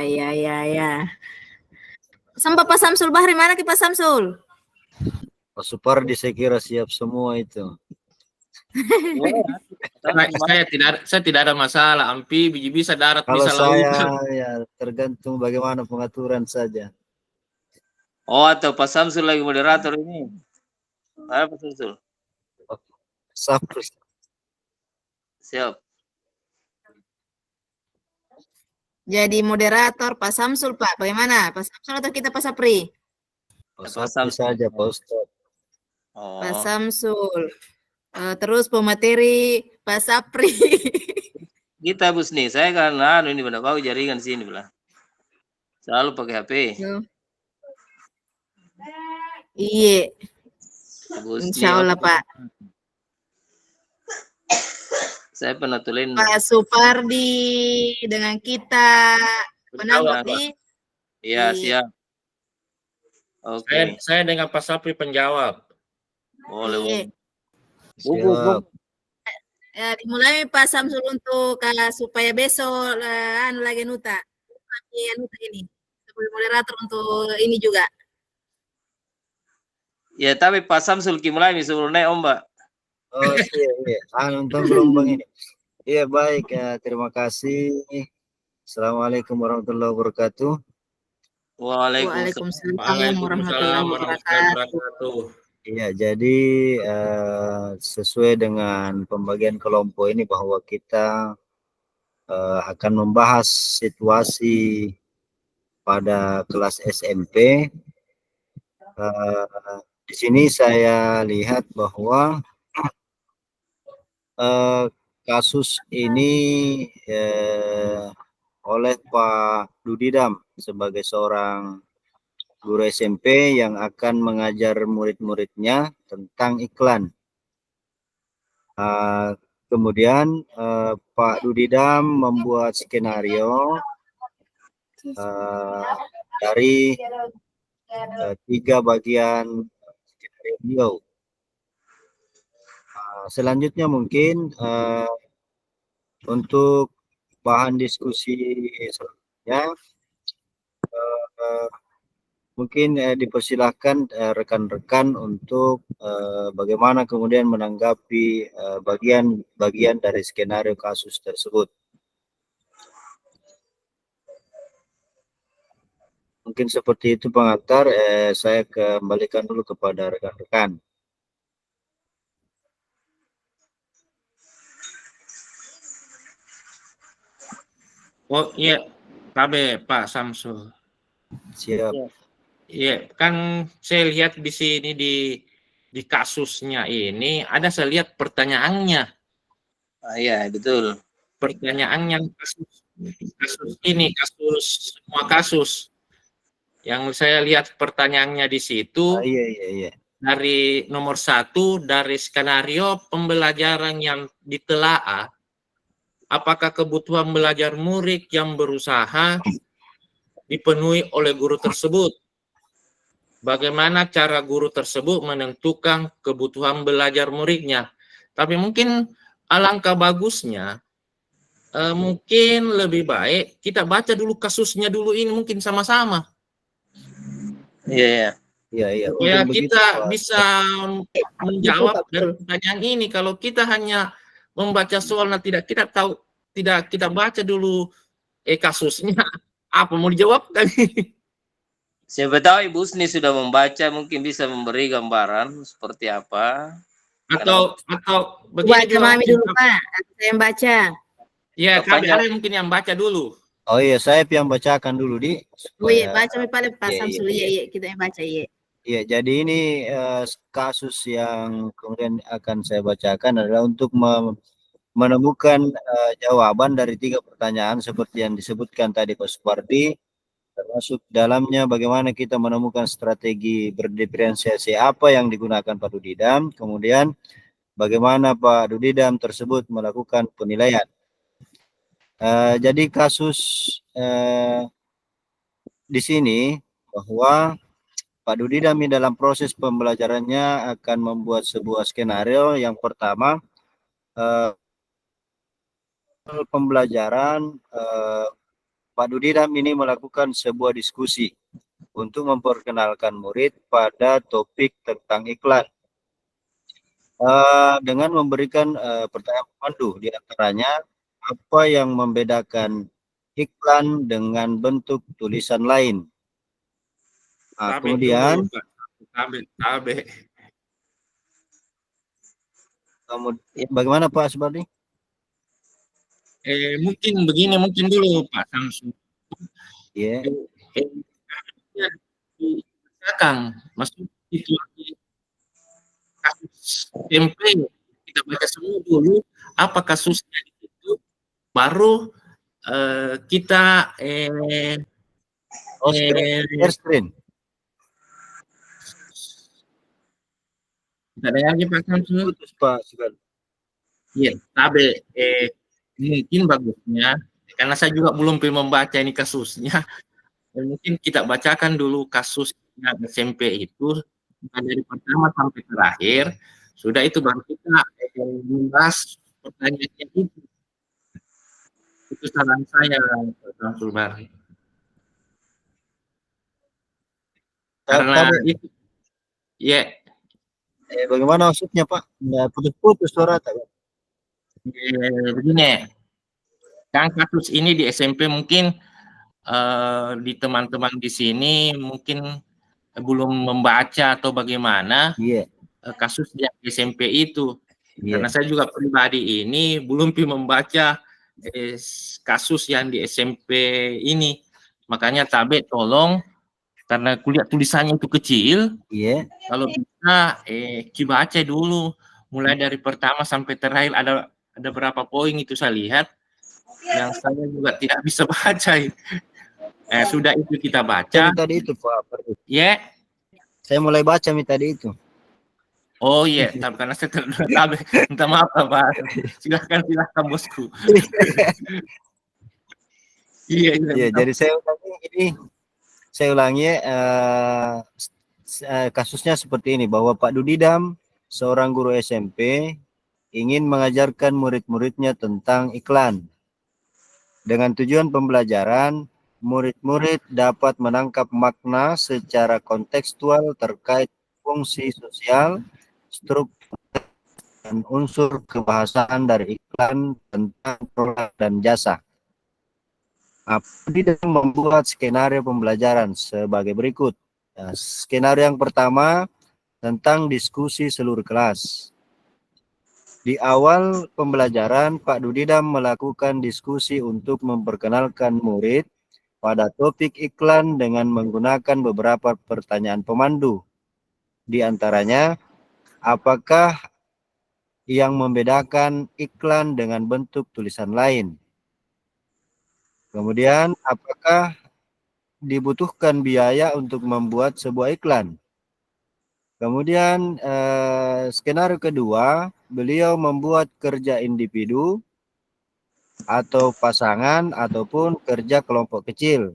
ya. Sampai Pak Samsul Bahri, mana Pak Samsul? Pak Supardi saya kira siap semua itu. Saya tidak ada masalah. Amfi bisa darat, Kalau bisa saya laut. ya tergantung bagaimana pengaturan saja. Oh, atau Pak Samsul lagi moderator ini. Pak Samsul. Siap. Jadi moderator Pak Samsul, Pak. Bagaimana? Pak Samsul atau kita Pak Sapri? Pak Sapri saja, Pak Ustadz. Oh. Pak Samsul. Terus pemateri Pak Sapri. Kita Busni, saya kan ini benar bau jaringan sini belah. Selalu pakai HP. Iya. Insya Allah, Pak. Saya pernah tulen Pak Supardi dengan kita menangkap di. Iya, siap. Oke. Saya dengan Pak Sapri penjawab. Boleh. Siap. Ya, dimulai Pak Samsul untuk supaya besok lagi nuta ini sebagai moderator untuk ini juga. Ya, tapi Pak Samsul mulai sebelumnya Om, Mbak. Oh iya. Nonton gelombang ini. Iya baik ya, terima kasih. Assalamualaikum warahmatullahi wabarakatuh. Waalaikumsalam warahmatullahi wabarakatuh. Iya, jadi sesuai dengan pembagian kelompok ini bahwa kita akan membahas situasi pada kelas SMP. Di sini saya lihat bahwa kasus ini oleh Pak Dudidam sebagai seorang guru SMP yang akan mengajar murid-muridnya tentang iklan. Kemudian Pak Dudidam membuat skenario dari 3 bagian skenario beliau. Selanjutnya mungkin untuk bahan diskusi selanjutnya mungkin dipersilahkan rekan-rekan untuk bagaimana kemudian menanggapi bagian-bagian dari skenario kasus tersebut. Mungkin seperti itu pengantar, saya kembalikan dulu kepada rekan-rekan. Oh iya, Pak Samsul. Siap. Iya, kan saya lihat di sini di kasusnya ini ada saya lihat pertanyaannya. Iya, betul. Pertanyaannya semua kasus. Yang saya lihat pertanyaannya di situ. Iya. Dari nomor 1 dari skenario pembelajaran yang ditelaah. Apakah kebutuhan belajar murid yang berusaha dipenuhi oleh guru tersebut? Bagaimana cara guru tersebut menentukan kebutuhan belajar muridnya? Tapi mungkin alangkah bagusnya, mungkin lebih baik kita baca dulu kasusnya dulu ini mungkin sama-sama. Iya. Ya kita bisa menjawab dari pertanyaan ini. Kalau kita hanya membaca soal tidak kita tahu, tidak kita baca dulu kasusnya apa mau dijawab tadi. Siapa tahu Ibu Usni sudah membaca, mungkin bisa memberi gambaran seperti apa. Atau begini dulu Pak, saya yang baca. Ya, kami ada mungkin yang baca dulu. Oh iya, saya yang bacakan dulu di. Oh iya, baca Pak Samsul. Iya, kita yang baca Iya, jadi ini kasus yang kemudian akan saya bacakan adalah untuk menemukan jawaban dari 3 pertanyaan seperti yang disebutkan tadi Pak Supardi, termasuk dalamnya bagaimana kita menemukan strategi berdiferensiasi apa yang digunakan Pak Dudidam, kemudian bagaimana Pak Dudidam tersebut melakukan penilaian. Jadi kasus di sini bahwa Pak Dudidam dalam proses pembelajarannya akan membuat sebuah skenario. Yang pertama, pembelajaran Pak Dudidam ini melakukan sebuah diskusi untuk memperkenalkan murid pada topik tentang iklan dengan memberikan pertanyaan pemandu, di antaranya apa yang membedakan iklan dengan bentuk tulisan lain. Kemudian bagaimana Pak Subardi? Mungkin begini, mungkin dulu Pak Samsu. Ya. Kang, maksud itu kasus tempe kita baca semua dulu apa kasusnya itu, baru kita screen. Kita dengar lagi Pak Samsu. Putus Pak Subardi. Iya, tapi mungkin bagusnya karena saya juga belum membaca ini kasusnya. Mungkin kita bacakan dulu kasusnya SMP itu dari pertama sampai terakhir. Sudah itu baru kita membahas pertanyaannya itu. Itu saran saya, Pak Sulbar. Karena itu, ya. Bagaimana maksudnya Pak? Ya, putus-putus suara tak? Begini, kan kasus ini di SMP mungkin di teman-teman di sini mungkin belum membaca atau bagaimana kasus di SMP itu. Karena saya juga pribadi ini belum membaca kasus yang di SMP ini. Makanya Tabe tolong, karena kuliah tulisannya itu kecil, kalau bisa dibaca dulu mulai dari pertama sampai terakhir, ada berapa poin itu saya lihat yang saya juga tidak bisa baca. Sudah itu kita baca. Tadi itu Pak. Ya. Saya mulai baca tadi itu. Oh iya, karena saya terlalu minta maaf Pak. Silakan bosku. Iya. Jadi saya ulangi kasusnya seperti ini, bahwa Pak Dudidam, seorang guru SMP, ingin mengajarkan murid-muridnya tentang iklan. Dengan tujuan pembelajaran, murid-murid dapat menangkap makna secara kontekstual terkait fungsi sosial, struktur, dan unsur kebahasaan dari iklan tentang produk dan jasa. Dudidam membuat skenario pembelajaran sebagai berikut. Skenario yang pertama tentang diskusi seluruh kelas. Di awal pembelajaran, Pak Dudidam melakukan diskusi untuk memperkenalkan murid pada topik iklan dengan menggunakan beberapa pertanyaan pemandu. Di antaranya, apakah yang membedakan iklan dengan bentuk tulisan lain? Kemudian, apakah dibutuhkan biaya untuk membuat sebuah iklan? Kemudian skenario kedua, beliau membuat kerja individu atau pasangan ataupun kerja kelompok kecil.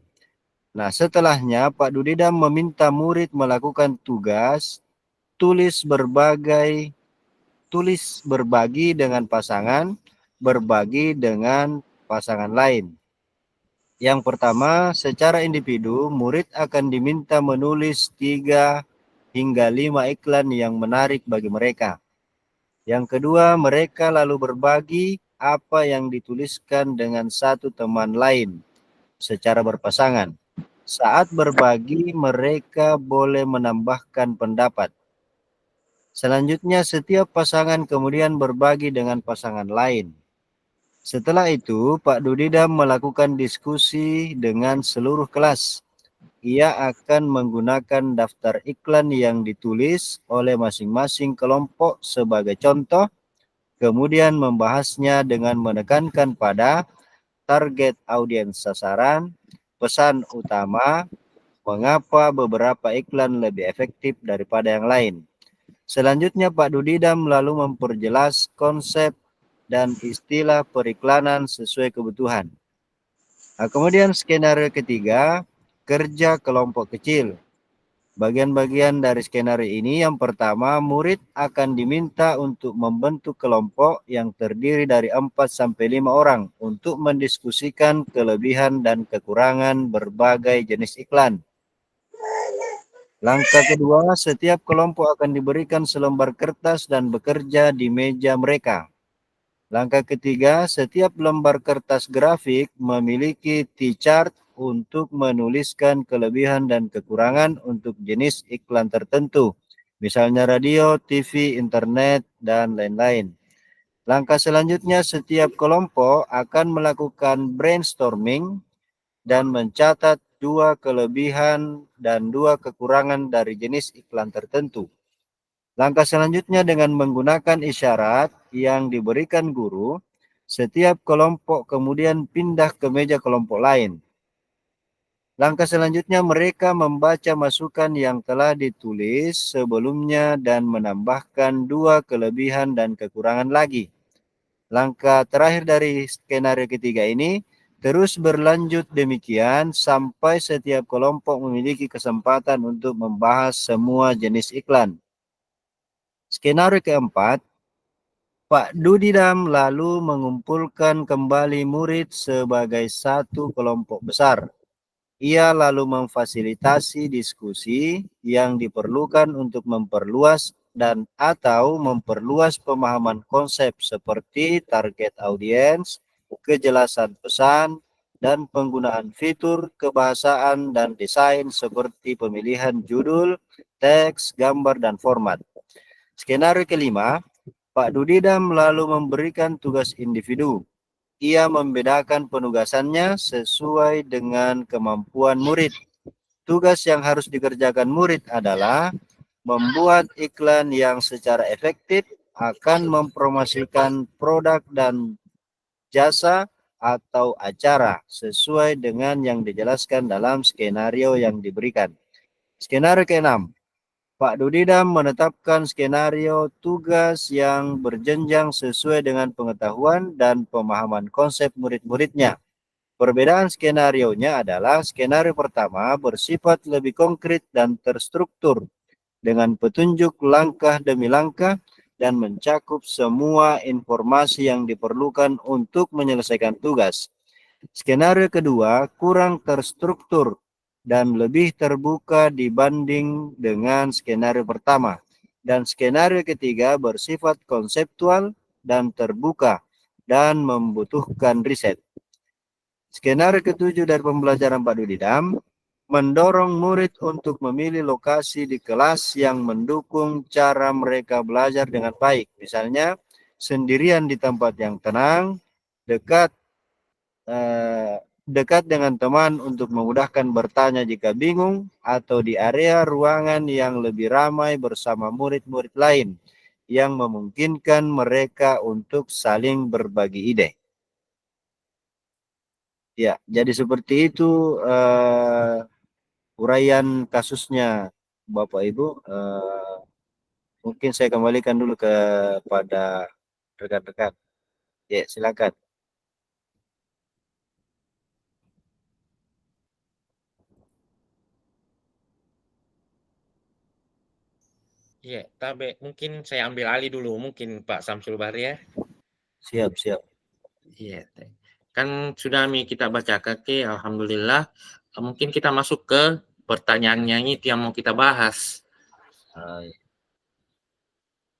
Nah, setelahnya Pak Dudidam meminta murid melakukan tugas tulis berbagi dengan pasangan, berbagi dengan pasangan lain. Yang pertama, secara individu, murid akan diminta menulis 3 hingga 5 iklan yang menarik bagi mereka. Yang kedua, mereka lalu berbagi apa yang dituliskan dengan satu teman lain secara berpasangan. Saat berbagi, mereka boleh menambahkan pendapat. Selanjutnya, setiap pasangan kemudian berbagi dengan pasangan lain. Setelah itu, Pak Dudidam melakukan diskusi dengan seluruh kelas. Ia akan menggunakan daftar iklan yang ditulis oleh masing-masing kelompok sebagai contoh, kemudian membahasnya dengan menekankan pada target audiens sasaran, pesan utama, mengapa beberapa iklan lebih efektif daripada yang lain. Selanjutnya Pak Dudidam lalu memperjelas konsep dan istilah periklanan sesuai kebutuhan. Nah, kemudian skenario ketiga, kerja kelompok kecil. Bagian-bagian dari skenario ini, yang pertama, murid akan diminta untuk membentuk kelompok yang terdiri dari 4-5 orang untuk mendiskusikan kelebihan dan kekurangan berbagai jenis iklan. Langkah kedua, setiap kelompok akan diberikan selembar kertas dan bekerja di meja mereka. Langkah ketiga, setiap lembar kertas grafik memiliki T-chart untuk menuliskan kelebihan dan kekurangan untuk jenis iklan tertentu, misalnya radio, TV, internet, dan lain-lain. Langkah selanjutnya, setiap kelompok akan melakukan brainstorming dan mencatat 2 kelebihan dan 2 kekurangan dari jenis iklan tertentu. Langkah selanjutnya, dengan menggunakan isyarat yang diberikan guru, setiap kelompok kemudian pindah ke meja kelompok lain. Langkah selanjutnya, mereka membaca masukan yang telah ditulis sebelumnya dan menambahkan 2 kelebihan dan kekurangan lagi. Langkah terakhir dari skenario ketiga ini terus berlanjut demikian sampai setiap kelompok memiliki kesempatan untuk membahas semua jenis iklan. Skenario keempat, Pak Dudidam lalu mengumpulkan kembali murid sebagai satu kelompok besar. Ia lalu memfasilitasi diskusi yang diperlukan untuk memperluas dan atau memperluas pemahaman konsep seperti target audiens, kejelasan pesan, dan penggunaan fitur kebahasaan dan desain seperti pemilihan judul, teks, gambar, dan format. Skenario kelima, Pak Dudidam lalu memberikan tugas individu. Ia membedakan penugasannya sesuai dengan kemampuan murid. Tugas yang harus dikerjakan murid adalah membuat iklan yang secara efektif akan mempromosikan produk dan jasa atau acara sesuai dengan yang dijelaskan dalam skenario yang diberikan. Skenario keenam, Pak Dudidam menetapkan skenario tugas yang berjenjang sesuai dengan pengetahuan dan pemahaman konsep murid-muridnya. Perbedaan skenarionya adalah skenario pertama bersifat lebih konkret dan terstruktur dengan petunjuk langkah demi langkah dan mencakup semua informasi yang diperlukan untuk menyelesaikan tugas. Skenario kedua kurang terstruktur dan lebih terbuka dibanding dengan skenario pertama. Dan skenario ketiga bersifat konseptual dan terbuka dan membutuhkan riset. Skenario ketujuh dari pembelajaran Pak Dudidam mendorong murid untuk memilih lokasi di kelas yang mendukung cara mereka belajar dengan baik. Misalnya, sendirian di tempat yang tenang, dekat dengan teman untuk memudahkan bertanya jika bingung, atau di area ruangan yang lebih ramai bersama murid-murid lain yang memungkinkan mereka untuk saling berbagi ide. Ya, jadi seperti itu uraian kasusnya, Bapak Ibu. Mungkin saya kembalikan dulu kepada rekan-rekan. Ya, silakan. Iya, tapi mungkin saya ambil alih dulu, mungkin Pak Samsul Bahri ya. Siap. Iya, kan sudah kita bacakan, alhamdulillah. Mungkin kita masuk ke pertanyaannya itu yang mau kita bahas.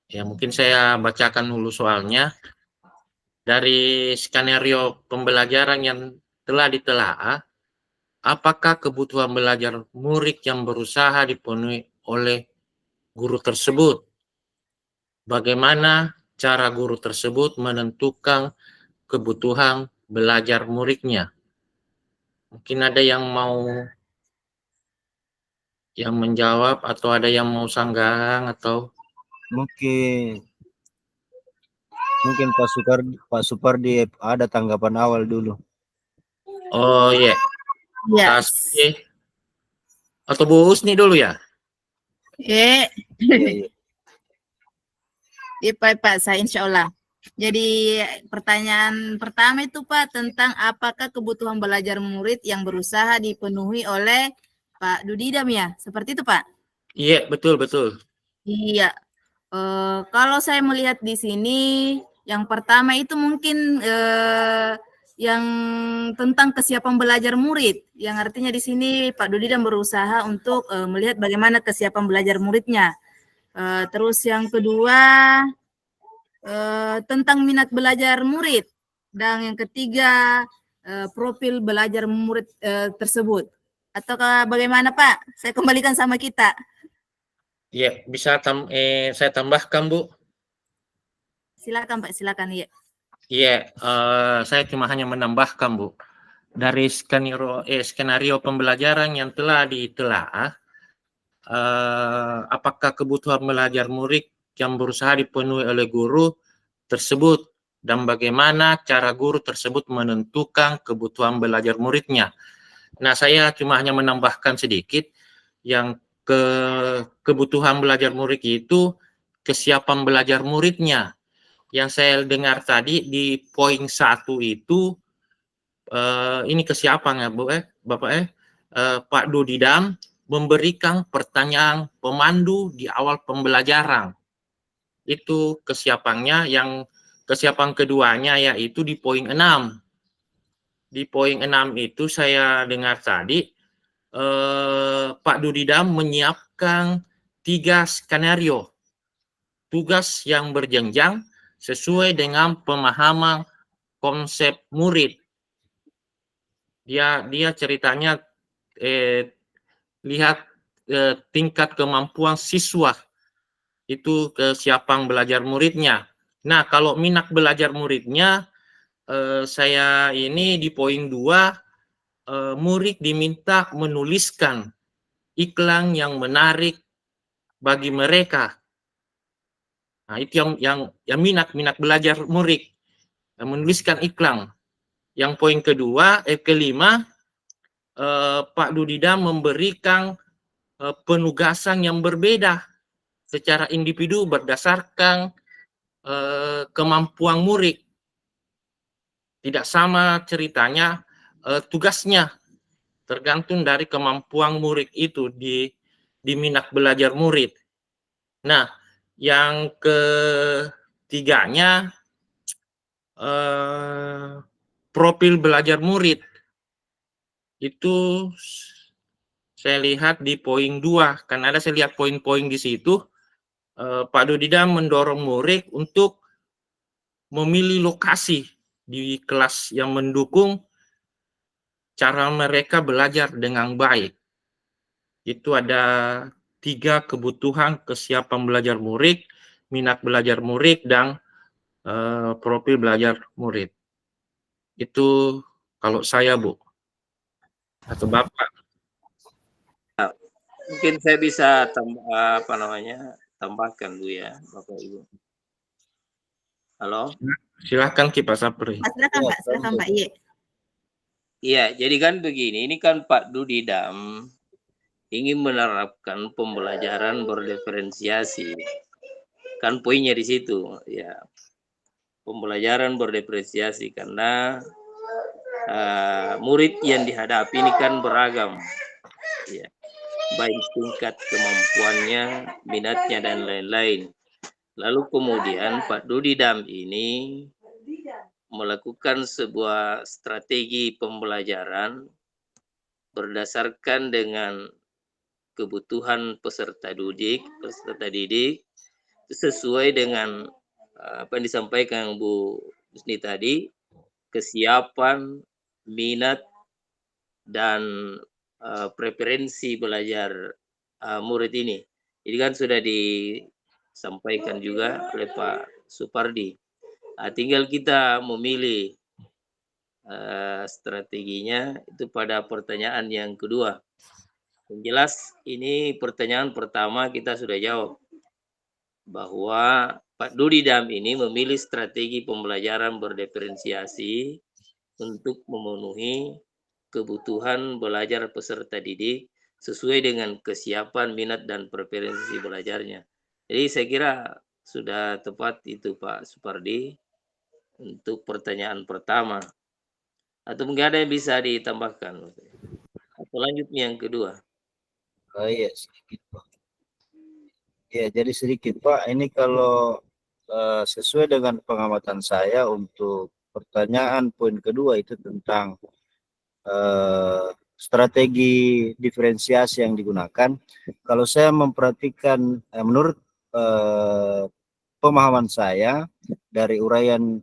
Ya, mungkin saya bacakan dulu soalnya. Dari skenario pembelajaran yang telah ditelaah, apakah kebutuhan belajar murid yang berusaha dipenuhi oleh guru tersebut? Bagaimana cara guru tersebut menentukan kebutuhan belajar muridnya? Mungkin ada yang mau menjawab atau ada yang mau sanggahan atau mungkin Pak Supardi ada tanggapan awal dulu. Oh iya. Ya. Atau Bu Husni dulu ya? Pak, saya insya Allah. Jadi pertanyaan pertama itu Pak tentang apakah kebutuhan belajar murid yang berusaha dipenuhi oleh Pak Dudidam ya? Seperti itu Pak? Iya, betul. Iya. Kalau saya melihat di sini, yang pertama itu mungkin yang tentang kesiapan belajar murid, yang artinya di sini Pak Dudidam berusaha untuk melihat bagaimana kesiapan belajar muridnya. Terus yang kedua tentang minat belajar murid, dan yang ketiga profil belajar murid tersebut. Ataukah bagaimana Pak? Saya kembalikan sama kita. Iya, bisa saya tambahkan, Bu. Silakan Pak, silakan ya. Iya, saya cuma hanya menambahkan, Bu. Dari skenario pembelajaran yang telah ditelaah, apakah kebutuhan belajar murid yang berusaha dipenuhi oleh guru tersebut, dan bagaimana cara guru tersebut menentukan kebutuhan belajar muridnya. Nah, saya cuma hanya menambahkan sedikit, yang kebutuhan belajar murid itu kesiapan belajar muridnya. Yang saya dengar tadi di poin 1 itu, ini kesiapan ya Bapak Pak Dudidam memberikan pertanyaan pemandu di awal pembelajaran. Itu kesiapannya. Yang kesiapan keduanya yaitu di poin 6. Di poin 6 itu saya dengar tadi Pak Dudidam menyiapkan 3 skenario tugas yang berjenjang sesuai dengan pemahaman konsep murid. Dia ceritanya lihat tingkat kemampuan siswa, itu kesiapan belajar muridnya. Nah, kalau minat belajar muridnya, saya ini di poin 2, murid diminta menuliskan iklan yang menarik bagi mereka. Nah, itu yang minat belajar murid, menuliskan iklan. Yang poin kelima, Pak Dudidam memberikan penugasan yang berbeda secara individu berdasarkan kemampuan murid. Tidak sama ceritanya tugasnya, tergantung dari kemampuan murid itu di minat belajar murid. Nah, yang ketiganya profil belajar murid. Itu saya lihat di poin 2, kan ada saya lihat poin-poin di situ. Pak Dudidam mendorong murid untuk memilih lokasi di kelas yang mendukung cara mereka belajar dengan baik. Itu ada 3 kebutuhan kesiapan belajar murid, minat belajar murid, dan profil belajar murid. Itu kalau saya, Bu, atau Bapak. Mungkin saya bisa tambahkan Bu ya, Bapak Ibu. Halo? Silakan Ki Pak Sapri. Silakan Pak. Iya. Iya, jadi kan begini, ini kan Pak Dudidam ingin menerapkan pembelajaran berdiferensiasi. Kan poinnya di situ, ya. Pembelajaran berdiferensiasi karena murid yang dihadapi ini kan beragam. Ya. Baik tingkat kemampuannya, minatnya, dan lain-lain. Lalu kemudian Pak Dudidam ini melakukan sebuah strategi pembelajaran berdasarkan dengan kebutuhan peserta didik sesuai dengan apa yang disampaikan Bu Husni tadi, kesiapan, minat, dan preferensi belajar murid ini. Ini kan sudah disampaikan juga oleh Pak Supardi. Tinggal kita memilih strateginya itu pada pertanyaan yang kedua. Yang jelas ini pertanyaan pertama kita sudah jawab bahwa Pak Dudidam ini memilih strategi pembelajaran berdiferensiasi untuk memenuhi kebutuhan belajar peserta didik sesuai dengan kesiapan, minat, dan preferensi belajarnya. Jadi saya kira sudah tepat itu Pak Supardi untuk pertanyaan pertama. Atau mungkin ada yang bisa ditambahkan? Atau lanjut yang kedua? Iya, sedikit Pak. Ya, jadi sedikit Pak, ini kalau sesuai dengan pengamatan saya untuk pertanyaan poin kedua itu tentang strategi diferensiasi yang digunakan. Kalau saya memperhatikan, menurut pemahaman saya dari uraian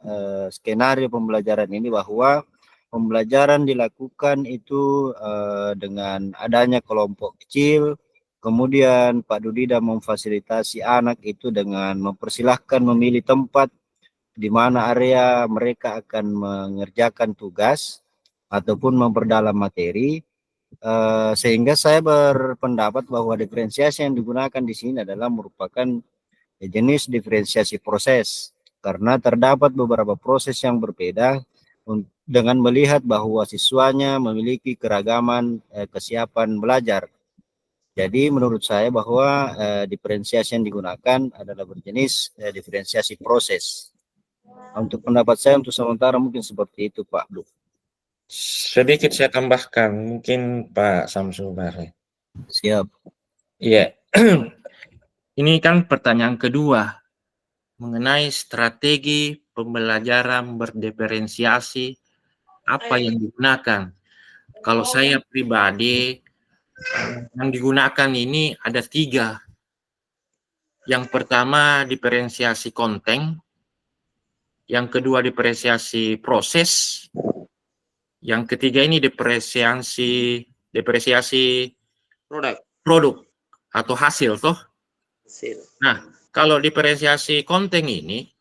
skenario pembelajaran ini, bahwa pembelajaran dilakukan itu dengan adanya kelompok kecil. Kemudian Pak Dudida memfasilitasi anak itu dengan mempersilahkan memilih tempat di mana area mereka akan mengerjakan tugas ataupun memperdalam materi. Sehingga saya berpendapat bahwa diferensiasi yang digunakan di sini adalah merupakan jenis diferensiasi proses, karena terdapat beberapa proses yang berbeda dengan melihat bahwa siswanya memiliki keragaman kesiapan belajar. Jadi menurut saya bahwa diferensiasi yang digunakan adalah berjenis diferensiasi proses. Untuk pendapat saya untuk sementara mungkin seperti itu Pak Du. Sedikit saya tambahkan, mungkin Pak Samsul Bare. Siap. Iya, ini kan pertanyaan kedua mengenai strategi pembelajaran berdiferensiasi apa yang digunakan. Kalau saya pribadi, yang digunakan ini ada 3. Yang pertama diferensiasi konten, yang kedua diferensiasi proses, yang ketiga ini diferensiasi produk atau hasil toh. Nah, kalau diferensiasi konten ini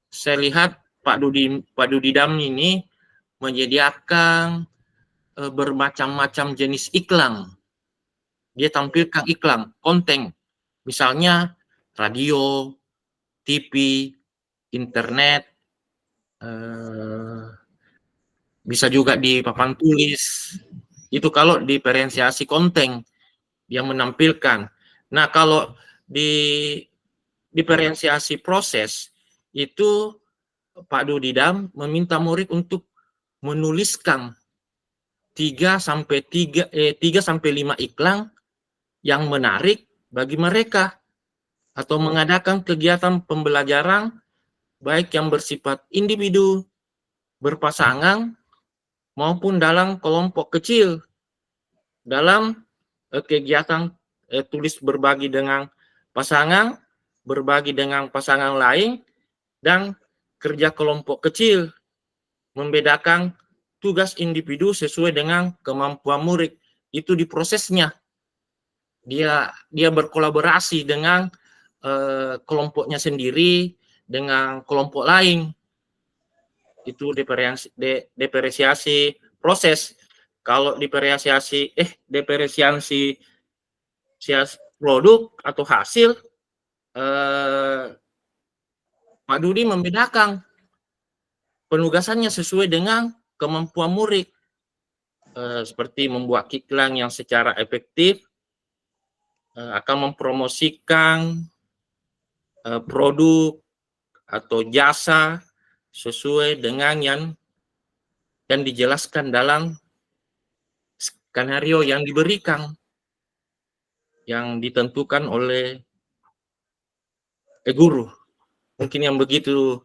saya lihat Pak Dudidam ini menyediakan bermacam-macam jenis iklan. Dia tampilkan iklan konten, misalnya radio, TV, internet, bisa juga di papan tulis. Itu kalau diferensiasi konten yang menampilkan. Nah, kalau di diferensiasi proses itu Pak Dudidam meminta murid untuk menuliskan 3 sampai 5 iklan yang menarik bagi mereka, atau mengadakan kegiatan pembelajaran baik yang bersifat individu, berpasangan, maupun dalam kelompok kecil, dalam kegiatan tulis berbagi dengan pasangan, berbagi dengan pasangan lain, dan kerja kelompok kecil, membedakan tugas individu sesuai dengan kemampuan murid. Itu di prosesnya. Dia berkolaborasi dengan kelompoknya sendiri, dengan kelompok lain. Itu diferensiasi proses. Kalau diferensiasi produk atau hasil, Pak Dudi membedakan penugasannya sesuai dengan kemampuan murid, seperti membuat iklan yang secara efektif, akan mempromosikan produk atau jasa sesuai dengan yang dijelaskan dalam skenario yang diberikan, yang ditentukan oleh guru. Mungkin yang begitu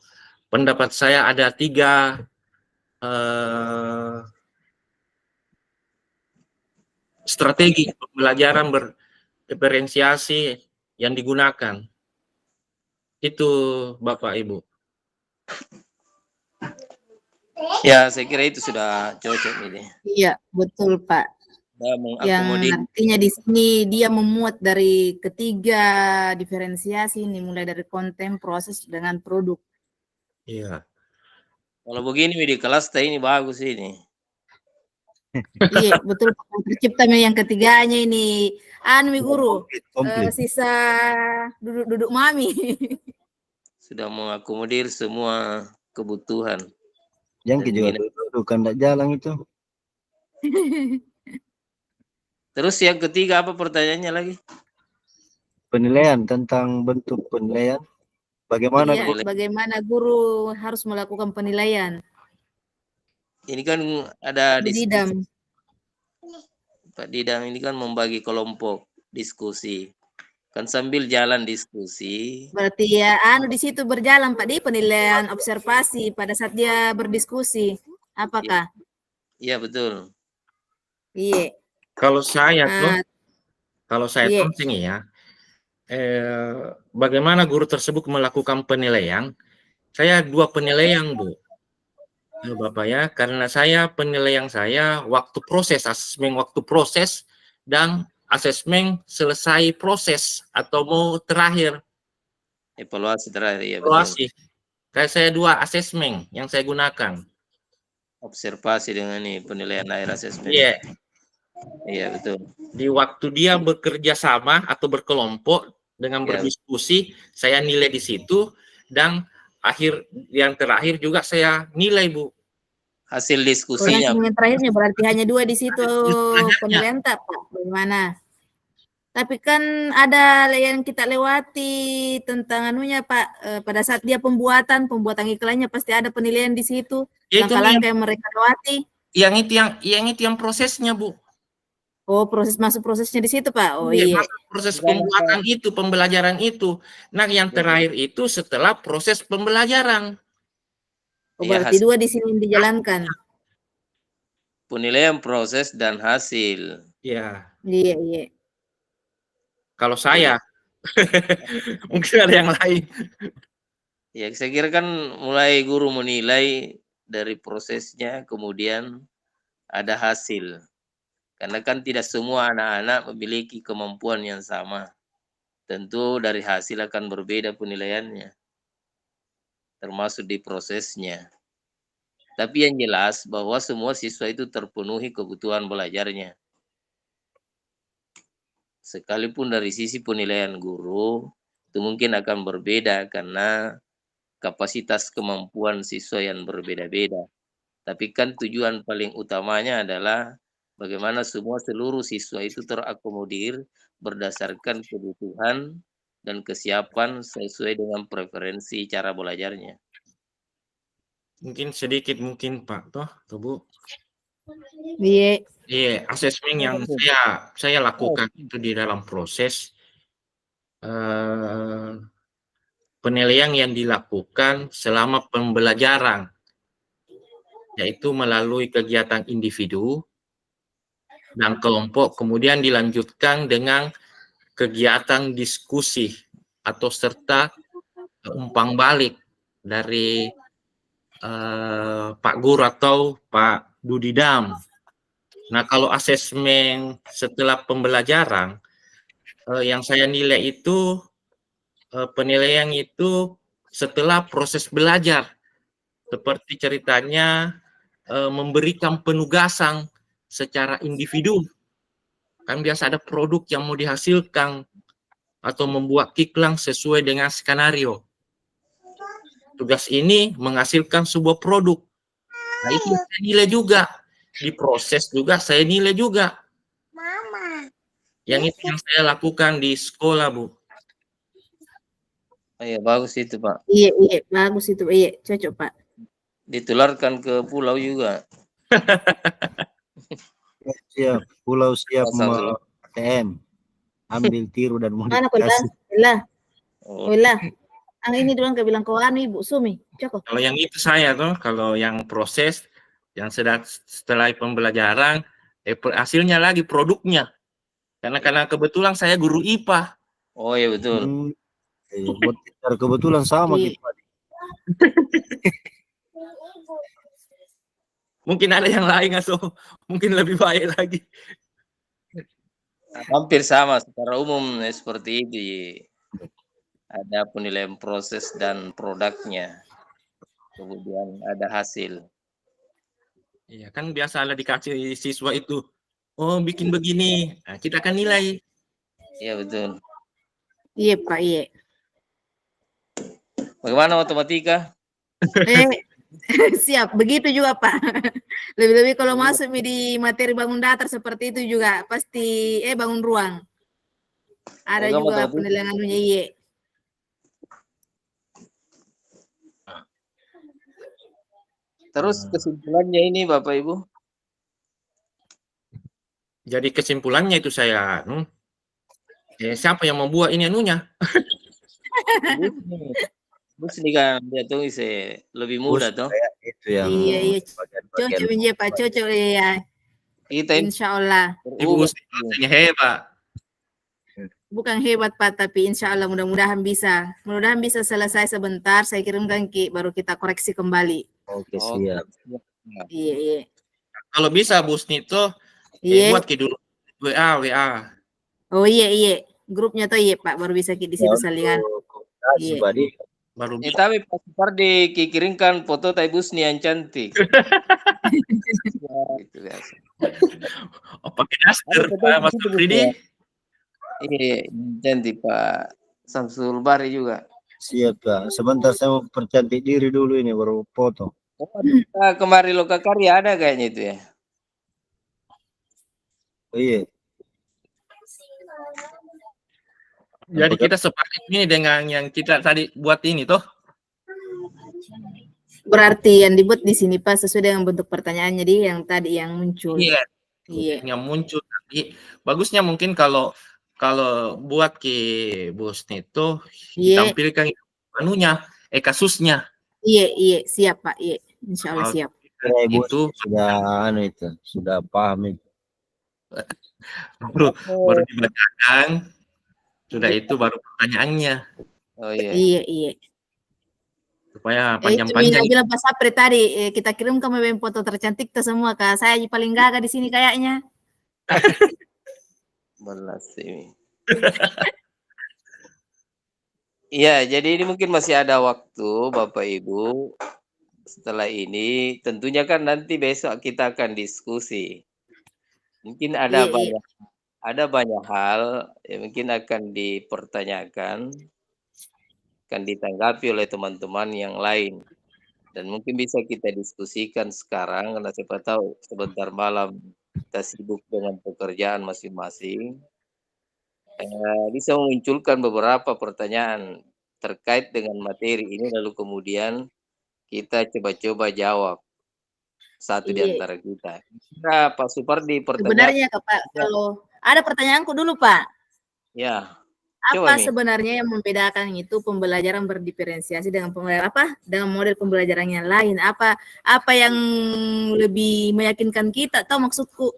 pendapat saya. Ada 3 strategi pembelajaran berdiferensiasi yang digunakan. Itu Bapak Ibu. Ya, saya kira itu sudah cocok ini. Iya, betul Pak. Yang artinya di sini dia memuat dari ketiga diferensiasi ini, mulai dari konten, proses, dengan produk. Iya. Kalau begini di kelas ini bagus ini. Iya, betul. Tercipta yang ketiganya ini. Guru, sisa duduk mami. Sudah mengakomodir semua kebutuhan. Yang juga duduk kan tidak jalan itu. Terus yang ketiga apa pertanyaannya lagi? Penilaian, tentang bentuk penilaian. Bagaimana bagaimana guru harus melakukan penilaian? Ini kan ada Didam. Pak Didam ini kan membagi kelompok diskusi. Kan sambil jalan diskusi, Berarti ya di situ berjalan Pak di penilaian observasi pada saat dia berdiskusi. Apakah? iya betul. Iya. Kalau saya tuh, Ah, kalau saya iya. tuh sini ya, bagaimana guru tersebut melakukan penilaian? Saya 2 penilaian, Bu. Bapak ya, karena saya penilaian saya waktu proses, asesmen waktu proses dan asesmen selesai proses atau mau terakhir Evaluasi terakhir, ya betul. evaluasi. Kayak saya 2 asesmen yang saya gunakan. Observasi dengan ini penilaian akhir asesmen. Iya, Iya betul. di waktu dia bekerja sama atau berkelompok dengan Ya, berdiskusi, saya nilai di situ dan akhir yang terakhir juga saya nilai, Bu. hasil Oh, diskusinya. yang terakhirnya berarti hanya 2 di situ Belajarnya. penilaian tak Pak? Bagaimana? Tapi kan ada yang kita lewati tentang anunya Pak, pada saat dia pembuatan iklannya pasti ada penilaian di situ, Ya, itu langkah-langkah yang mereka lewati. yang itu yang prosesnya, Bu. Oh, prosesnya di situ Pak. Oh Iya, iya. masuk proses pembuatan itu, pembelajaran itu. Nah, yang terakhir itu setelah proses pembelajaran. Oh, Iya, berarti 2 di sini yang dijalankan. penilaian proses dan hasil. Ya, Iya, iya. kalau saya mungkin ada yang lain. Ya, saya kira kan mulai guru menilai dari prosesnya, kemudian ada hasil. Karena kan tidak semua anak-anak memiliki kemampuan yang sama. Tentu dari hasil akan berbeda penilaiannya, termasuk di prosesnya. Tapi yang jelas bahwa semua siswa itu terpenuhi kebutuhan belajarnya. Sekalipun dari sisi penilaian guru, itu mungkin akan berbeda karena kapasitas kemampuan siswa yang berbeda-beda. Tapi kan tujuan paling utamanya adalah bagaimana semua seluruh siswa itu terakomodir berdasarkan kebutuhan dan kesiapan sesuai dengan preferensi cara belajarnya. Mungkin sedikit mungkin Pak toh, Bu. Iya. Iya, asesmen yang saya lakukan itu di dalam proses penilaian yang dilakukan selama pembelajaran, yaitu melalui kegiatan individu dan kelompok, kemudian dilanjutkan dengan kegiatan diskusi atau serta umpan balik dari Pak Guru atau Pak Dudidam. Nah, kalau asesmen setelah pembelajaran, yang saya nilai itu penilaian itu setelah proses belajar, seperti ceritanya memberikan penugasan secara individu. Kan biasa ada produk yang mau dihasilkan atau membuat iklan sesuai dengan skenario. Tugas ini menghasilkan sebuah produk. Nah, itu saya nilai juga. Di proses juga saya nilai juga. Yang itu yang saya lakukan di sekolah, Bu. Oh iya, bagus itu Pak. Iya, iya, bagus itu. Iya, cocok Pak. Ditularkan ke pulau juga. Siap, pulau siap Masalah. TM. Ambil tiru dan Mana kau modifikasi. lah? Oh, Lah. Ang ini doang kau bilang kau Ibu Sumi. Cocok. Kalau yang itu saya tuh, kalau yang proses yang setelah pembelajaran, hasilnya lagi produknya. Karena kebetulan saya guru IPA. oh iya betul. Buat kebetulan sama Iya. gitu. Pak. Mungkin ada yang lain atau mungkin lebih baik lagi. Hampir sama secara umum seperti itu. Ada penilaian proses dan produknya. Kemudian ada hasil. Iya, kan biasa ada dikasih siswa itu, oh bikin begini, nah, kita akan nilai. Iya betul. Iya Pak, iya. Bagaimana matematika? Siap, begitu juga Pak. Lebih-lebih kalau masuk di materi bangun datar seperti itu juga pasti bangun ruang. Ada juga penilaian anunya iya. Terus kesimpulannya ini Bapak Ibu? Jadi kesimpulannya itu saya Siapa yang membuat ini anunya? Busni kan dia tuh lebih muda Bus tuh. kayak itu yang Iya, iya. bagian-bagian Cocok aja Pak, cocok ya. Kita ini Insya Allah. Ibu berubah. Busni hebat. Bukan hebat Pak, tapi insya Allah mudah-mudahan bisa. Mudah-mudahan bisa selesai sebentar, saya kirimkan Ki, baru kita koreksi kembali. Oke, Oh, siap. Iya, iya. Kalau bisa Busni tuh Iya. buat dulu WA. Oh iya, iya. Grupnya tuh iya Pak, baru bisa Ki di Ya, situ salingan. untuk komunikasi, Iya. Badi. Baru bisa. tapi Pak Supardi kirimkan foto Tai Busni yang cantik. Ya, itu biasa. Oh, pakai daster Ada foto Mas gitu, Fridi. ya? Iya, cantik Pak Samsul Bari juga. Siap, Pak. Sebentar saya mau percantik diri dulu ini baru foto. Oh, kemari Lokakarya ada kayaknya itu ya. Oh, iya. Jadi kita sepakat ini dengan yang kita tadi buat ini toh. Berarti yang dibuat di sini Pak sesuai dengan bentuk pertanyaannya jadi yang tadi yang muncul. Iya. Iya. Yang muncul tadi. Bagusnya mungkin kalau buat ke Busni itu Iya. ditampilkan anunya, kasusnya. Iya, iya, siap Pak. Iya, insya Allah siap. Kira Ibu Itu sudah paham itu. baru dibacakan. Sudah itu baru pertanyaannya. Oh iya. Iya, iya. Supaya Itu panjang-panjang. bilang Pak Sapri tadi kita kirim ke memang foto tercantik tuh semua Kak. Saya paling gagah di sini kayaknya. Belas ini. Iya, jadi ini mungkin masih ada waktu Bapak Ibu. Setelah ini tentunya kan nanti besok kita akan diskusi. Mungkin ada Iya, iya. banyak hal yang mungkin akan dipertanyakan, akan ditanggapi oleh teman-teman yang lain. Dan mungkin bisa kita diskusikan sekarang karena siapa tahu sebentar malam kita sibuk dengan pekerjaan masing-masing. Bisa memunculkan beberapa pertanyaan terkait dengan materi ini lalu kemudian kita coba-coba jawab satu di Iya. antara kita. Nah, Pak Supardi pertanyaan. Sebenarnya Pak, kalau ada pertanyaanku dulu Pak. Ya. Apa Coba nih. sebenarnya yang membedakan itu pembelajaran berdiferensiasi dengan dengan model pembelajaran yang lain? Apa yang lebih meyakinkan kita? Tahu maksudku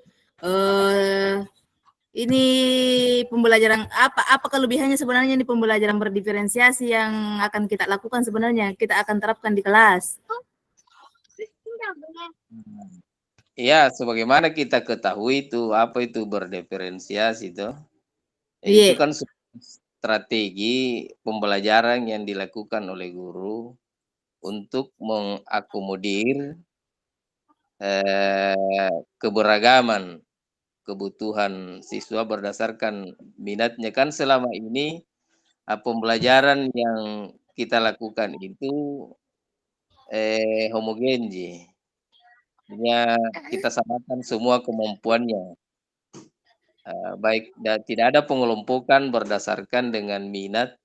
ini pembelajaran apa kelebihannya sebenarnya di pembelajaran berdiferensiasi yang akan kita lakukan sebenarnya kita akan terapkan di kelas? Ya, sebagaimana kita ketahui itu apa itu berdiferensiasi itu. Iya. Itu kan strategi pembelajaran yang dilakukan oleh guru untuk mengakomodir keberagaman kebutuhan siswa berdasarkan minatnya. Kan selama ini pembelajaran yang kita lakukan itu homogen. Kita samakan semua kemampuannya. Baik tidak ada pengelompokan berdasarkan dengan minat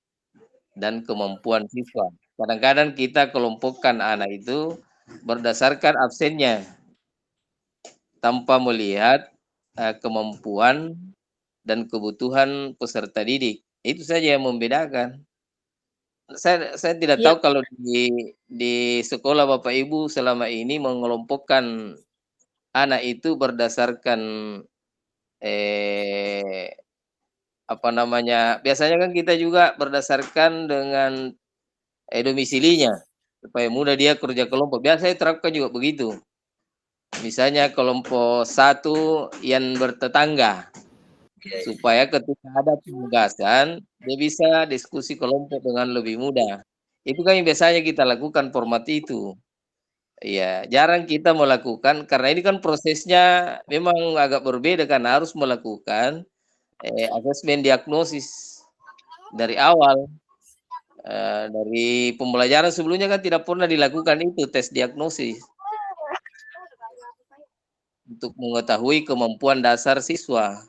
dan kemampuan siswa. Kadang-kadang kita kelompokkan anak itu berdasarkan absennya tanpa melihat kemampuan dan kebutuhan peserta didik. Itu saja yang membedakan. Saya tidak tahu kalau di sekolah Bapak Ibu selama ini mengelompokkan anak itu berdasarkan biasanya kan kita juga berdasarkan dengan domisilinya supaya mudah dia kerja kelompok. Biasanya terapkan juga begitu. Misalnya kelompok 1 yang bertetangga supaya ketika ada penugasan dia bisa diskusi kelompok dengan lebih mudah. Itu kan yang biasanya kita lakukan format itu. Ya, jarang kita melakukan karena ini kan prosesnya memang agak berbeda karena harus melakukan asesmen diagnosis dari awal. Dari pembelajaran sebelumnya kan tidak pernah dilakukan itu tes diagnosis untuk mengetahui kemampuan dasar siswa.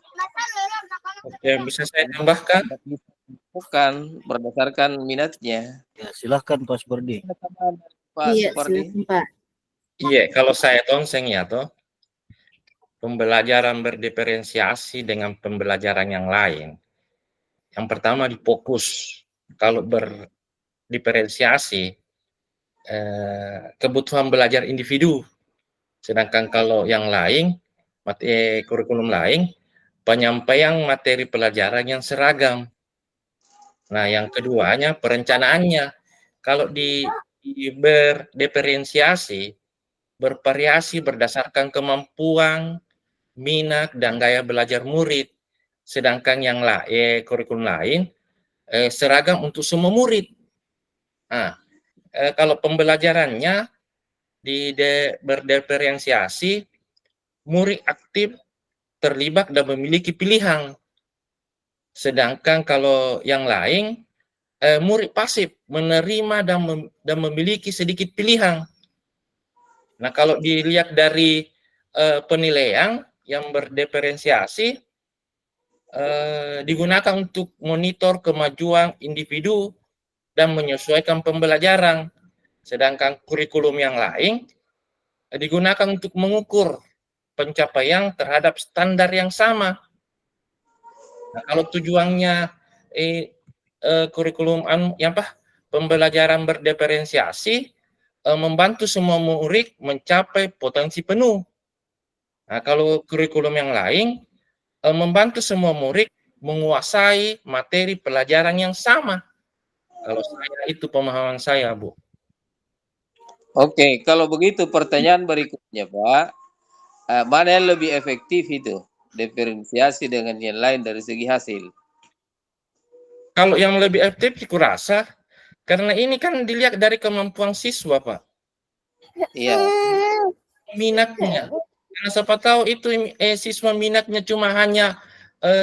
Oke, bisa saya tambahkan? Bukan berdasarkan minatnya. Ya, silahkan Pak Supardi. Pak Iya, Supardi. silakan Pak. Iya, kalau saya tonseng ya toh, pembelajaran berdiferensiasi dengan pembelajaran yang lain. Yang pertama di fokus. Kalau berdiferensiasi, kebutuhan belajar individu. Sedangkan kalau yang lain, kurikulum lain, penyampaian materi pelajaran yang seragam. Nah, yang keduanya perencanaannya. Kalau di berdiferensiasi, bervariasi berdasarkan kemampuan, minat, dan gaya belajar murid. Sedangkan yang kurikulum lain seragam untuk semua murid. Nah, kalau pembelajarannya berdiferensiasi, murid aktif, terlibat, dan memiliki pilihan. Sedangkan kalau yang lain, murid pasif, menerima dan memiliki sedikit pilihan. Nah, kalau dilihat dari penilaian yang berdiferensiasi, digunakan untuk monitor kemajuan individu dan menyesuaikan pembelajaran. Sedangkan kurikulum yang lain digunakan untuk mengukur pencapaian terhadap standar yang sama. Nah, kalau tujuannya kurikulum pembelajaran berdiferensiasi, membantu semua murid mencapai potensi penuh. Nah, kalau kurikulum yang lain membantu semua murid menguasai materi pelajaran yang sama. Kalau saya, itu pemahaman saya, Bu. Oke, kalau begitu pertanyaan berikutnya, Pak. Mana yang lebih efektif itu? Diferensiasi dengan yang lain dari segi hasil. Kalau yang lebih efektif, aku rasa, karena ini kan dilihat dari kemampuan siswa, Pak. Iya. Minatnya. Karena siapa tahu itu siswa minatnya cuma hanya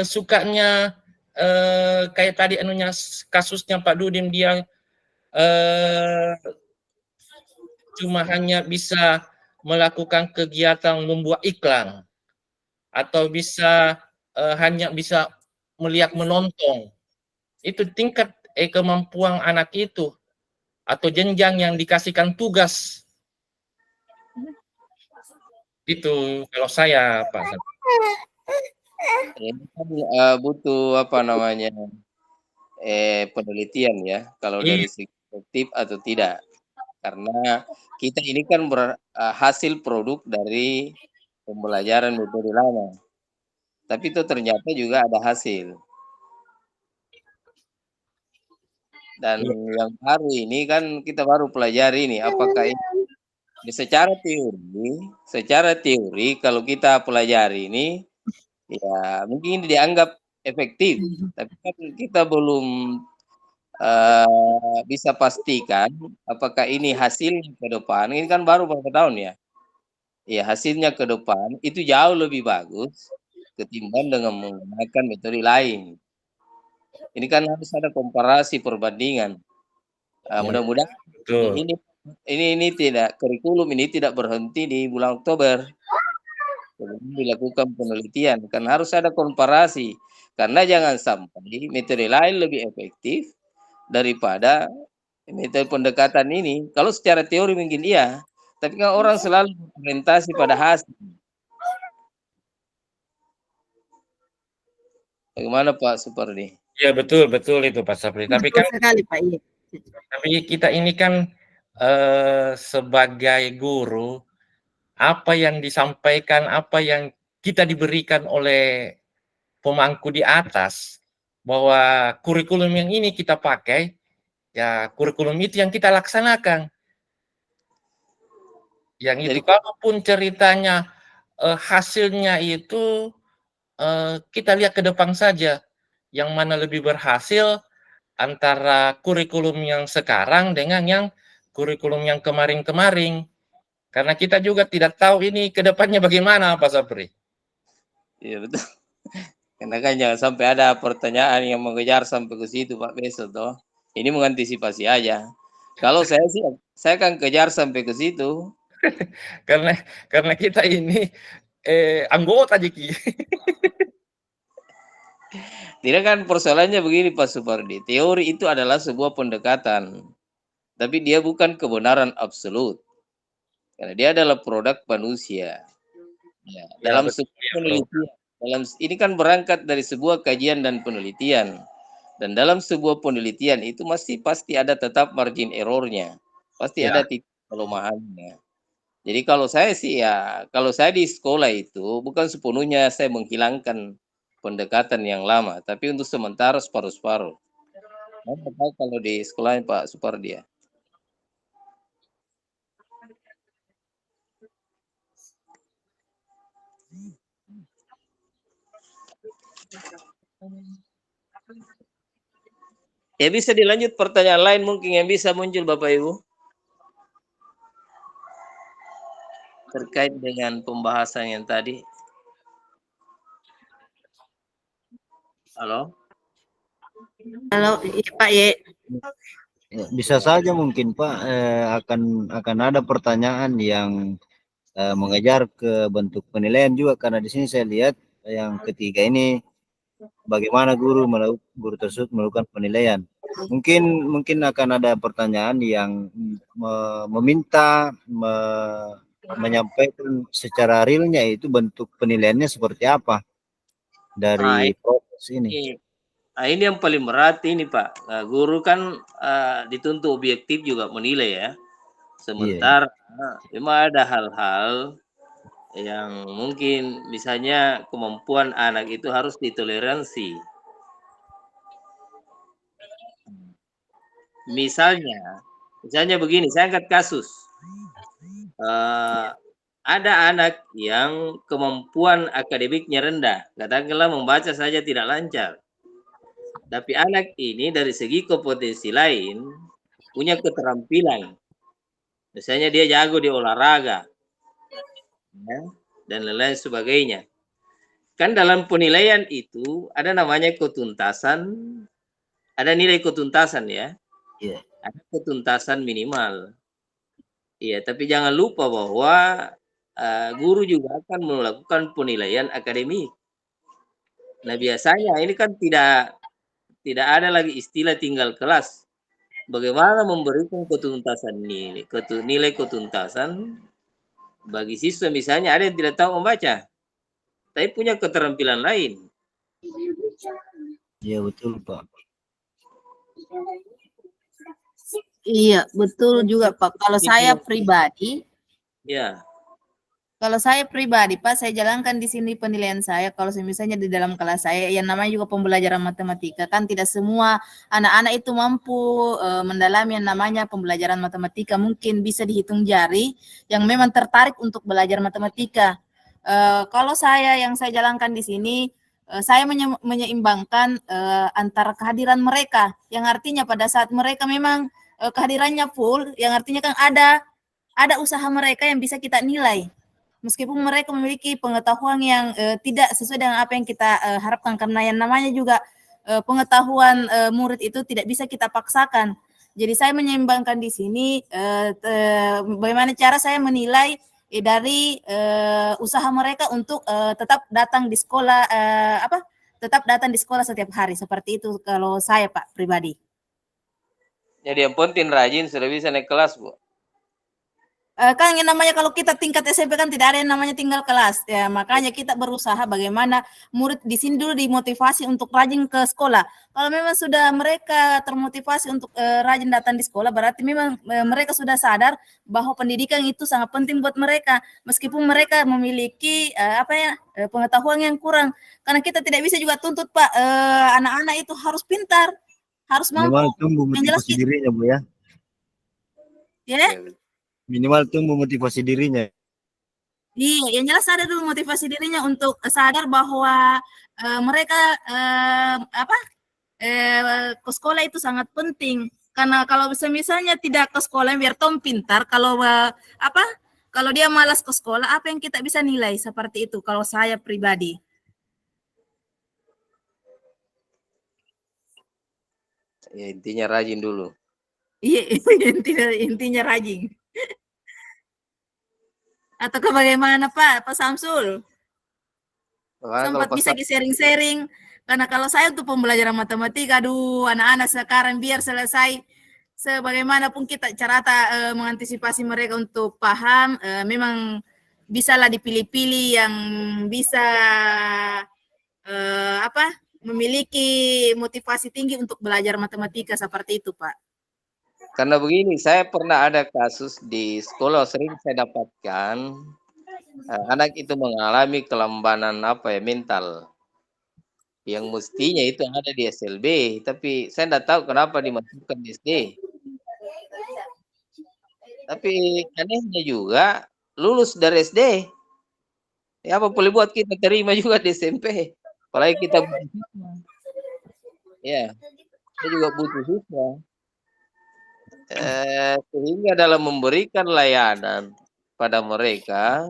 sukanya kayak tadi kasusnya Pak Dudim, dia cuma hanya bisa melakukan kegiatan membuat iklan, atau bisa hanya bisa melihat menonton. Itu tingkat kemampuan anak itu, atau jenjang yang dikasihkan tugas. Itu kalau saya, Pak. Ini kan butuh penelitian ya, kalau dari segi efektif atau tidak. Karena kita ini kan hasil produk dari pembelajaran metode lama. Tapi itu ternyata juga ada hasil. Dan yang baru ini kan kita baru pelajari ini, apakah ini secara teori kalau kita pelajari ini, ya mungkin ini dianggap efektif. Tapi kan kita belum bisa pastikan apakah ini hasilnya ke depan. Ini kan baru beberapa tahun ya. Ya, hasilnya ke depan itu jauh lebih bagus ketimbang dengan menggunakan metode lain. Ini kan harus ada komparasi perbandingan. Mudah-mudahan ini tidak, kurikulum ini tidak berhenti di bulan Oktober. Sebelum dilakukan penelitian, kan harus ada komparasi. Karena jangan sampai metode lain lebih efektif daripada metode pendekatan ini. Kalau secara teori mungkin iya, tapi kan orang selalu berorientasi pada hasil. Bagaimana Pak Supardi? Ya, betul itu Pak Sapri. Tapi kan sekali, Pak. Iya. Tapi kita ini kan sebagai guru, apa yang disampaikan, apa yang kita diberikan oleh pemangku di atas, bahwa kurikulum yang ini kita pakai, ya kurikulum itu yang kita laksanakan. Yang itu, kalaupun ceritanya hasilnya itu kita lihat ke depan saja, yang mana lebih berhasil antara kurikulum yang sekarang dengan yang kurikulum yang kemarin-kemarin. Karena kita juga tidak tahu ini ke depannya bagaimana, Pak Sapri. Iya, betul. Karena kan jangan sampai ada pertanyaan yang mengejar sampai ke situ, Pak, besok toh. Ini mengantisipasi aja. Kalau saya sih, saya akan kejar sampai ke situ. karena kita ini anggota Jeki. Tidak, kan persoalannya begini Pak Supardi. Teori itu adalah sebuah pendekatan. Tapi dia bukan kebenaran absolut. Karena dia adalah produk manusia. Ya, dalam sebuah penelitian. Ini kan berangkat dari sebuah kajian dan penelitian. Dan dalam sebuah penelitian itu pasti ada tetap margin errornya, pasti Ya. ada titik kelemahannya. Jadi kalau saya sih ya, kalau saya di sekolah itu bukan sepenuhnya saya menghilangkan pendekatan yang lama, tapi untuk sementara separuh-separuh. Saya tahu kalau di sekolah Pak Supardi ya. Ya bisa dilanjut pertanyaan lain mungkin yang bisa muncul Bapak Ibu. Terkait dengan pembahasan yang tadi. Halo? Halo, iya, Pak Ye. Ya, bisa saja mungkin Pak akan ada pertanyaan yang mengejar ke bentuk penilaian juga, karena di sini saya lihat yang ketiga ini bagaimana guru tersebut melakukan penilaian. Mungkin akan ada pertanyaan yang meminta menyampaikan secara realnya itu bentuk penilaiannya seperti apa dari proses ini. Ini yang paling berat ini Pak. Guru kan dituntut objektif juga menilai ya. Sementara memang ada hal-hal yang mungkin misalnya kemampuan anak itu harus ditoleransi. Misalnya begini, saya angkat kasus. Ada anak yang kemampuan akademiknya rendah, katakanlah membaca saja tidak lancar. Tapi anak ini dari segi kompetensi lain punya keterampilan. Misalnya dia jago di olahraga, ya, dan lain-lain sebagainya. Kan dalam penilaian itu ada namanya ketuntasan, ada nilai ketuntasan ya. Iya. Ada ketuntasan minimal. Iya, tapi jangan lupa bahwa guru juga akan melakukan penilaian akademik. Nah, biasanya ini kan tidak ada lagi istilah tinggal kelas. Bagaimana memberikan ketuntasan nilai ketuntasan bagi siswa, misalnya ada yang tidak tahu membaca, tapi punya keterampilan lain. Iya betul Pak. Iya, betul juga Pak. Kalau saya pribadi, Ya. Kalau saya pribadi, Pak, saya jalankan di sini penilaian saya. Kalau misalnya di dalam kelas saya, yang namanya juga pembelajaran matematika, kan tidak semua anak-anak itu mampu mendalami yang namanya pembelajaran matematika. Mungkin bisa dihitung jari yang memang tertarik untuk belajar matematika. Kalau saya yang saya jalankan di sini, saya menyeimbangkan antara kehadiran mereka, yang artinya pada saat mereka memang kehadirannya full, yang artinya kan ada usaha mereka yang bisa kita nilai. Meskipun mereka memiliki pengetahuan yang tidak sesuai dengan apa yang kita harapkan, karena yang namanya juga pengetahuan murid itu tidak bisa kita paksakan. Jadi saya menyeimbangkan di sini bagaimana cara saya menilai dari usaha mereka untuk tetap datang di sekolah tetap datang di sekolah setiap hari, seperti itu kalau saya Pak pribadi. Jadi yang penting rajin sudah bisa naik kelas Bu. Kan yang namanya kalau kita tingkat SMP kan tidak ada yang namanya tinggal kelas ya, makanya kita berusaha bagaimana murid di sini dulu dimotivasi untuk rajin ke sekolah. Kalau memang sudah mereka termotivasi untuk rajin datang di sekolah, berarti memang mereka sudah sadar bahwa pendidikan itu sangat penting buat mereka, meskipun mereka memiliki pengetahuan yang kurang, karena kita tidak bisa juga tuntut Pak anak-anak itu harus pintar, harus mampu. Minimal tumbuh motivasi dirinya Bu ya. Ya. Minimal tumbuh motivasi dirinya. Iya, yang jelas ada dulu motivasi dirinya untuk sadar bahwa mereka ke sekolah itu sangat penting. Karena kalau misalnya tidak ke sekolah biar Tom pintar, kalau kalau dia malas ke sekolah, apa yang kita bisa nilai seperti itu kalau saya pribadi. Ya, intinya rajin dulu. Iya, intinya rajin. Atau bagaimana Pak Samsul? Sempat bisa sharing-sharing, karena kalau saya untuk pembelajaran matematika, aduh anak-anak sekarang biar selesai, sebagaimanapun kita cara mengantisipasi mereka untuk paham, memang bisalah dipilih-pilih yang bisa memiliki motivasi tinggi untuk belajar matematika seperti itu, Pak. Karena begini, saya pernah ada kasus di sekolah sering saya dapatkan anak itu mengalami kelambanan mental yang mestinya itu ada di SLB, tapi saya tidak tahu kenapa dimasukkan di SD. Tapi anehnya juga lulus dari SD. Ya apa boleh buat kita terima juga di SMP. Apalagi kita butuh siswa. Ya, kita juga butuh siswa. Sehingga dalam memberikan layanan pada mereka,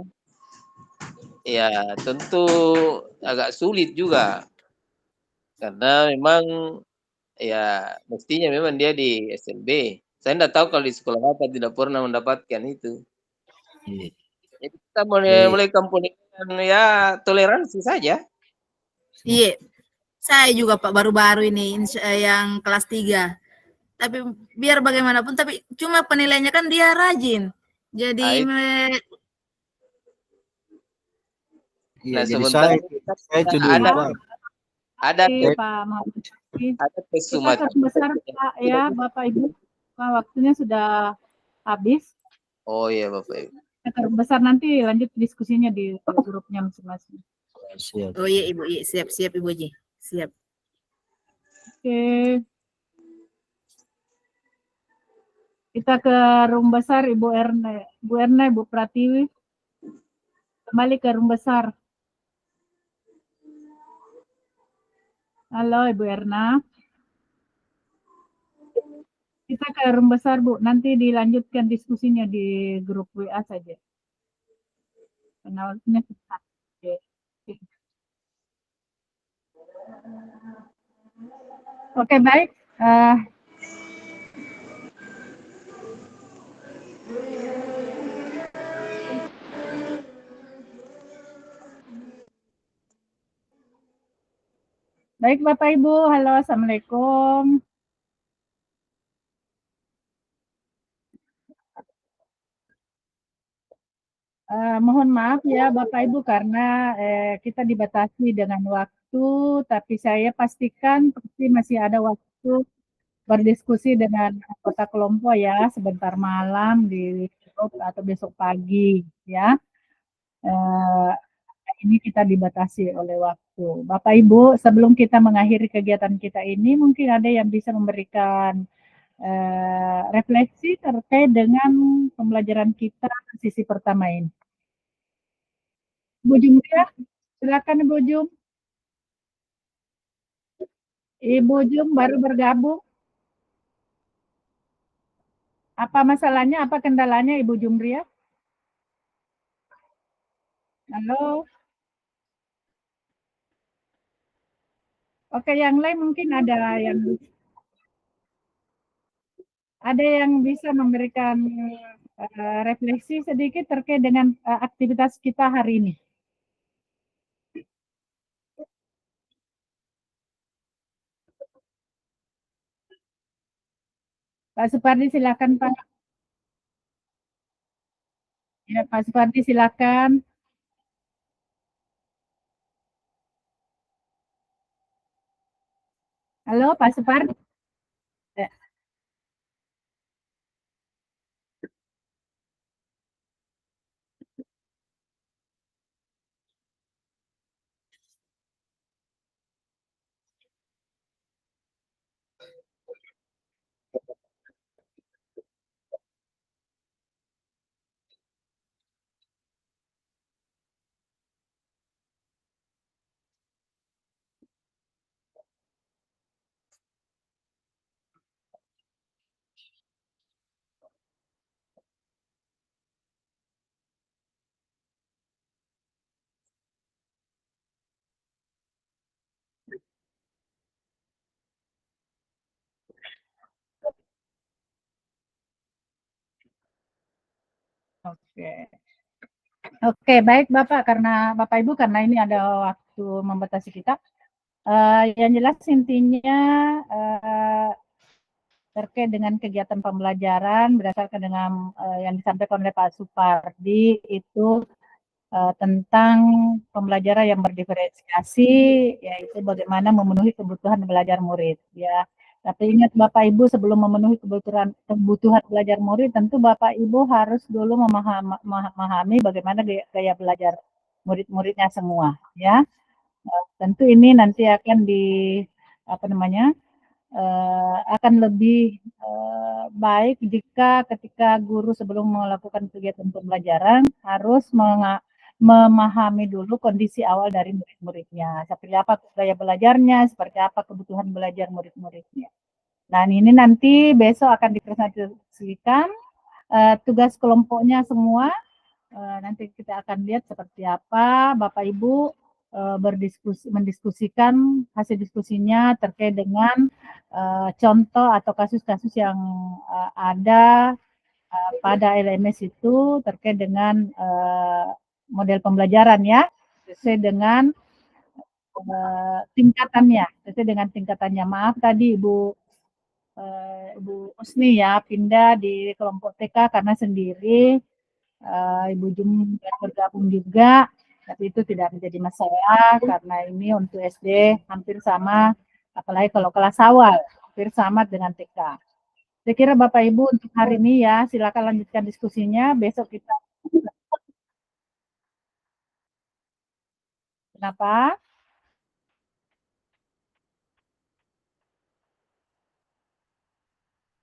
ya tentu agak sulit juga. Karena memang ya mestinya memang dia di SLB. Saya tidak tahu kalau di sekolah apa tidak pernah mendapatkan itu. Iya. Jadi kita mulai kampungkan ya toleransi saja. Iya, saya juga Pak baru-baru ini yang kelas 3. Tapi biar bagaimanapun, tapi cuma penilaiannya kan dia rajin. Jadi Iya, nah, jadi sementara saya itu dulu, Pak. ada Pak Mahfud. ada tes Kita besar Pak ya, Bapak Ibu. Pak, waktunya sudah habis. Oh iya Bapak Ibu. Kita besar nanti lanjut diskusinya di grupnya masing-masing. Siap. oh iya Ibu, iya siap Ibu Ji. Siap. Oke. Kita ke room besar Ibu Erna, Ibu Pratiwi. Kembali ke room besar. Halo Ibu Erna. Kita ke room besar Bu, nanti dilanjutkan diskusinya di grup WA saja. Karena waktunya cepat. Oke, baik. Baik Bapak Ibu, halo Assalamualaikum. Mohon maaf ya Bapak Ibu karena kita dibatasi dengan waktu, tapi saya pastikan pasti masih ada waktu berdiskusi dengan anggota kelompok ya sebentar malam di grup atau besok pagi ya. Ini kita dibatasi oleh waktu. Bapak Ibu, sebelum kita mengakhiri kegiatan kita ini, mungkin ada yang bisa memberikan refleksi terkait dengan pembelajaran kita sisi pertama ini. Ibu Jumria, silakan Ibu Jum. Ibu Jum baru bergabung. Apa masalahnya, apa kendalanya Ibu Jumria? Halo. Oke, yang lain mungkin ada yang bisa memberikan refleksi sedikit terkait dengan aktivitas kita hari ini. Pak Supardi silakan Pak. Ya, Pak Supardi silakan. Halo Pak Supardi. Ya. Oke, baik Bapak, karena Bapak Ibu karena ini ada waktu membatasi kita. Yang jelas intinya terkait dengan kegiatan pembelajaran berdasarkan dengan yang disampaikan oleh Pak Supardi itu tentang pembelajaran yang berdiferensiasi, yaitu bagaimana memenuhi kebutuhan belajar murid, ya. Tapi ingat Bapak Ibu, sebelum memenuhi kebutuhan belajar murid, tentu Bapak Ibu harus dulu memahami bagaimana gaya belajar murid-muridnya semua, ya. Tentu ini nanti akan akan lebih baik jika ketika guru sebelum melakukan kegiatan pembelajaran harus memahami dulu kondisi awal dari murid-muridnya, seperti apa gaya belajarnya, seperti apa kebutuhan belajar murid-muridnya. Nah, ini nanti besok akan dipresentasikan tugas kelompoknya semua. Nanti kita akan lihat seperti apa Bapak Ibu mendiskusikan hasil diskusinya terkait dengan contoh atau kasus-kasus yang ada pada LMS itu terkait dengan model pembelajaran, ya, sesuai dengan tingkatannya. Maaf tadi Ibu Usni ya pindah di kelompok TK karena sendiri. Ibu Jum bergabung juga, tapi itu tidak menjadi masalah karena ini untuk SD hampir sama, apalagi kalau kelas awal hampir sama dengan TK. Saya kira Bapak Ibu untuk hari ini ya, silakan lanjutkan diskusinya. Besok kita. Kenapa?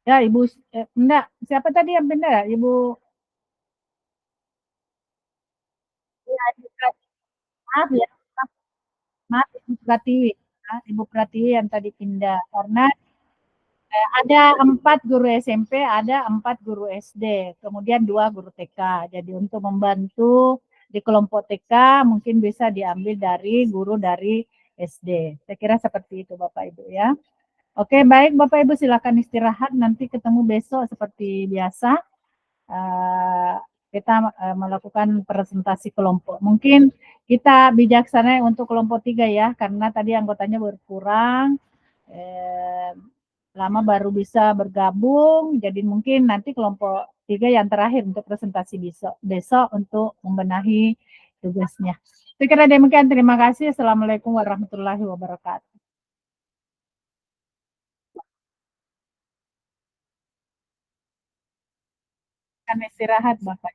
Ya Ibu, enggak, siapa tadi yang pindah ya? Ibu, maaf ya, maaf Ibu Pratiwi, Ibu Pratiwi yang tadi pindah karena ada 4 guru SMP, ada 4 guru SD, kemudian 2 guru TK. Jadi untuk membantu di kelompok TK mungkin bisa diambil dari guru dari SD. Saya kira seperti itu Bapak Ibu ya. Oke, baik Bapak Ibu silakan istirahat, nanti ketemu besok seperti biasa. Kita melakukan presentasi kelompok. Mungkin kita bijaksana untuk kelompok 3 ya, karena tadi anggotanya berkurang. Lama baru bisa bergabung, jadi mungkin nanti kelompok 3 yang terakhir untuk presentasi besok untuk membenahi tugasnya. Saya kira demikian, terima kasih. Assalamualaikum warahmatullahi wabarakatuh. Kan istirahat Bapak.